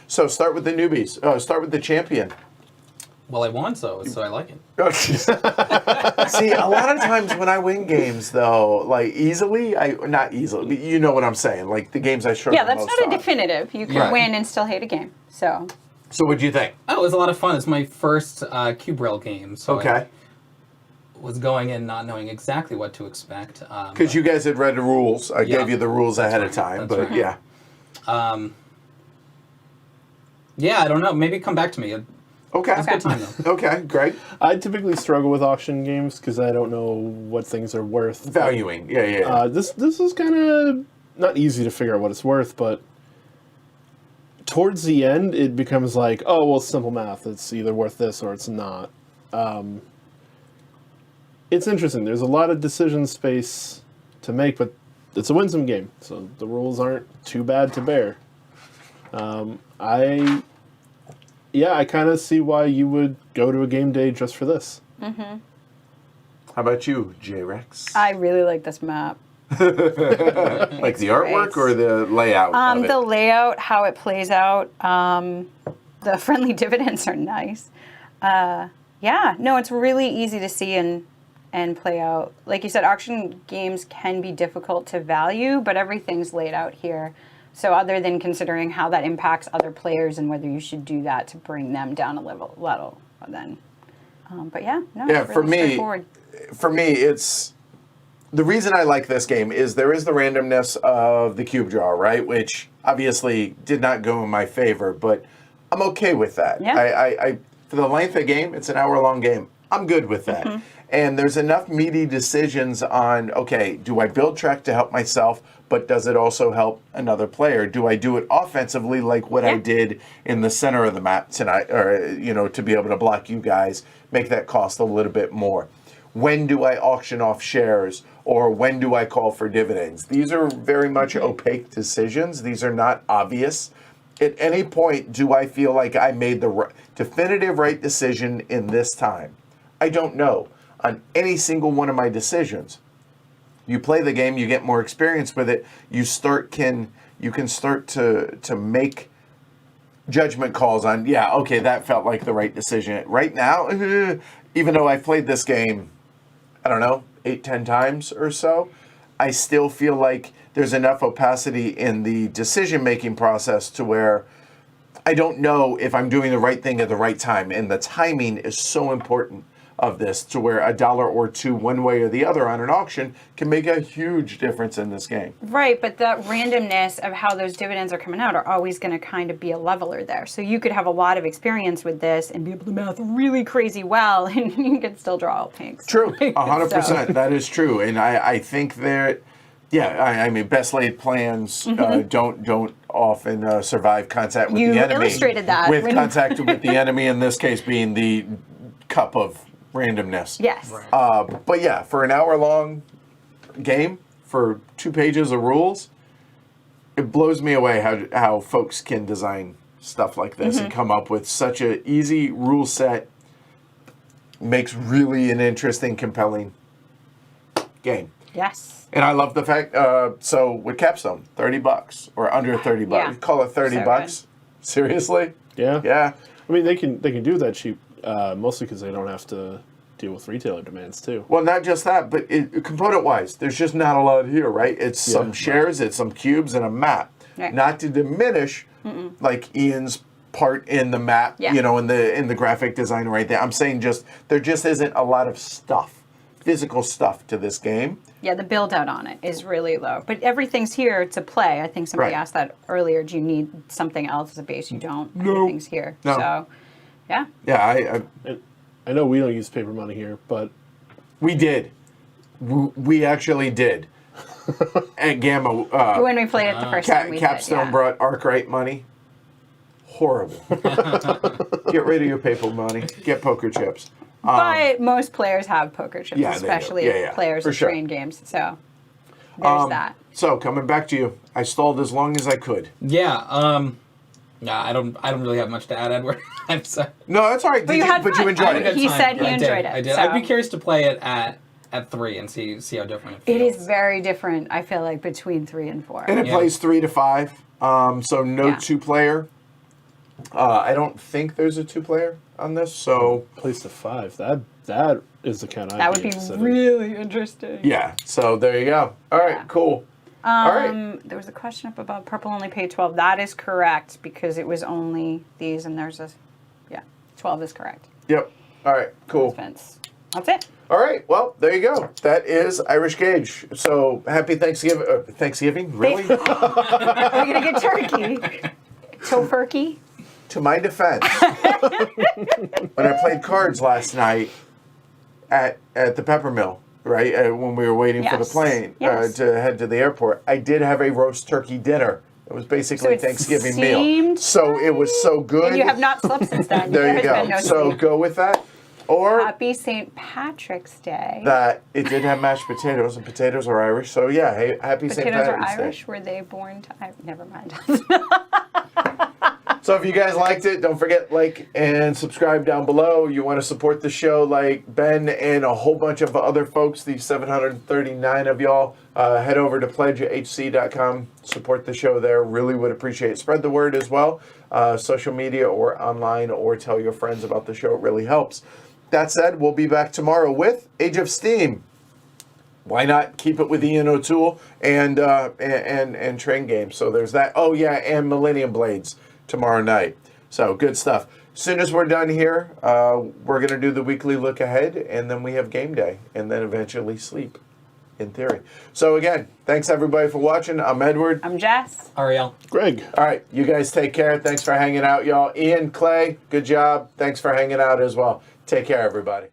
So start with the newbies. Start with the champion. Well, I won, so I like it. See, a lot of times when I win games, though, like not easily, but you know what I'm saying. Like the games I struggle Yeah, that's most not a on. definitive. You can Right. win and still hate a game. So So what'd you think? Oh, it was a lot of fun. It's my first Cube Rail game, so Okay. I was going in not knowing exactly what to expect. Because you guys had read the rules. I Yeah. gave you the rules ahead of right. time, That's but right. yeah. Yeah, I don't know. Maybe come back to me. Okay. Good time though. Okay, Greg. I typically struggle with auction games because I don't know what things are worth. Valuing. Yeah. This is kind of not easy to figure out what it's worth, but towards the end, it becomes like, oh, well, it's simple math. It's either worth this or it's not. It's interesting. There's a lot of decision space to make, but it's a winsome game, so the rules aren't too bad to bear. I kind of see why you would go to a game day just for this. How about you, J-Rex? I really like this map. Like the artwork or the layout of it? The layout, how it plays out. The friendly dividends are nice. It's really easy to see and play out. Like you said, auction games can be difficult to value, but everything's laid out here. So other than considering how that impacts other players and whether you should do that to bring them down a level, then. It's for really me, straightforward. it's the reason I like this game is there is the randomness of the cube draw, right? Which obviously did not go in my favor, but I'm okay with that. Yeah. I for the length of the game, it's an hour-long game. I'm good with that. Mm-hmm. And there's enough meaty decisions on, okay, do I build Trek to help myself, but does it also help another player? Do I do it offensively like what I did in the center of the map tonight, or, to be able to block you guys, make that cost a little bit more? When do I auction off shares, or when do I call for dividends? These are very much opaque decisions. These are not obvious. At any point, do I feel like I made the definitive right decision in this time? I don't know. On any single one of my decisions, you play the game, you get more experience with it. You can start to make judgment calls on, that felt like the right decision. Right now, even though I've played this game, I don't know, 8-10 times or so, I still feel like there's enough opacity in the decision-making process to where I don't know if I'm doing the right thing at the right time. And the timing is so important of this, to where $1 or $2 one way or the other on an auction can make a huge difference in this game. Right, but the randomness of how those dividends are coming out are always going to kind of be a leveler there. So you could have a lot of experience with this and be able to math really crazy well, and you could still draw all pinks. True, 100%. That is true. And I think that, best laid plans don't often survive contact with You the enemy. illustrated that. With contact with the enemy, in this case being the cup of randomness. Yes. Right. But yeah, for an hour-long game, for 2 pages of rules, it blows me away how folks can design stuff like this and come up with such an easy rule set. Makes really an interesting, compelling game. Yes. And I love the fact, so with Capstone, $30 or under $30. Yeah. Call it $30 So bucks. Seriously? Yeah. Yeah. I mean, they can do that cheap, mostly because they don't have to deal with retailer demands too. Well, not just that, but component-wise, there's just not a lot here, right? It's some shares, it's some cubes, and a map. Right. Not to diminish, like Ian's part in the map, Yeah. in the graphic design right there. I'm saying there just isn't a lot of stuff, physical stuff to this game. Yeah, the build out on it is really low. But everything's here to play. I think somebody Right. asked that earlier. Do you need something else as a base? You don't. No. Everything's here. No. So, yeah. Yeah, I know we don't use paper money here, but we did. We actually did. At Gamma, When we played it the first time, we Capstone did, yeah. brought Arkwright money. Horrible. Get rid of your paper money. Get poker chips. But most players have poker chips, Yeah, they do. especially Yeah, players for of sure. train games. So there's that. So coming back to you, I stalled as long as I could. Yeah. I don't really have much to add, Edward. I'm sorry. No, that's all right. But you had fun. you enjoyed I had a it. good He time. said he I enjoyed did. it, I did. so- I'd be curious to play it at 3 and see how different it It feels. is very different, I feel like, between 3 and 4. And it Yeah. plays 3 to 5. So no Yeah. 2-player. I don't think there's a 2-player on this, so Place to 5. That is the count. That would be really interesting. yeah. So there you go. All right, Yeah. cool. All right. There was a question up above. Purple only paid 12. That is correct because it was only these, and there's a, 12 is correct. Yep. All right, cool. Vince. That's it. All right, well, there you go. That is Irish Gauge. So happy Thanksgiving. Thanksgiving? Really? Are we gonna get turkey? Tofurkey? To my defense, when I played cards last night at the Peppermill, right, when we were waiting for the Yes. plane Yes. to head to the airport, I did have a roast turkey dinner. It was basically a So it Thanksgiving meal. seemed So it was so good. And you have not slept since then. There you has go. been no So sleep. go with that. Or Happy St. Patrick's Day. that it did have mashed potatoes, and potatoes are Irish. So yeah, hey, happy St. Potatoes are Patrick's Day. Irish? Were they born to Irish? Never mind. So if you guys liked it, don't forget like and subscribe down below. You want to support the show like Ben and a whole bunch of other folks, these 739 of y'all, head over to pledgehc.com. Support the show there. Really would appreciate it. Spread the word as well. Social media or online, or tell your friends about the show. It really helps. That said, we'll be back tomorrow with Age of Steam. Why not keep it with Ian O'Toole and Train Games? So there's that. Oh yeah, and Millennium Blades tomorrow night. So good stuff. As soon as we're done here, we're going to do the weekly look ahead, and then we have game day, and then eventually sleep, in theory. So again, thanks everybody for watching. I'm Edward. I'm Jess. Ariel. Greg. All right, you guys take care. Thanks for hanging out, y'all. Ian, Clay, good job. Thanks for hanging out as well. Take care, everybody.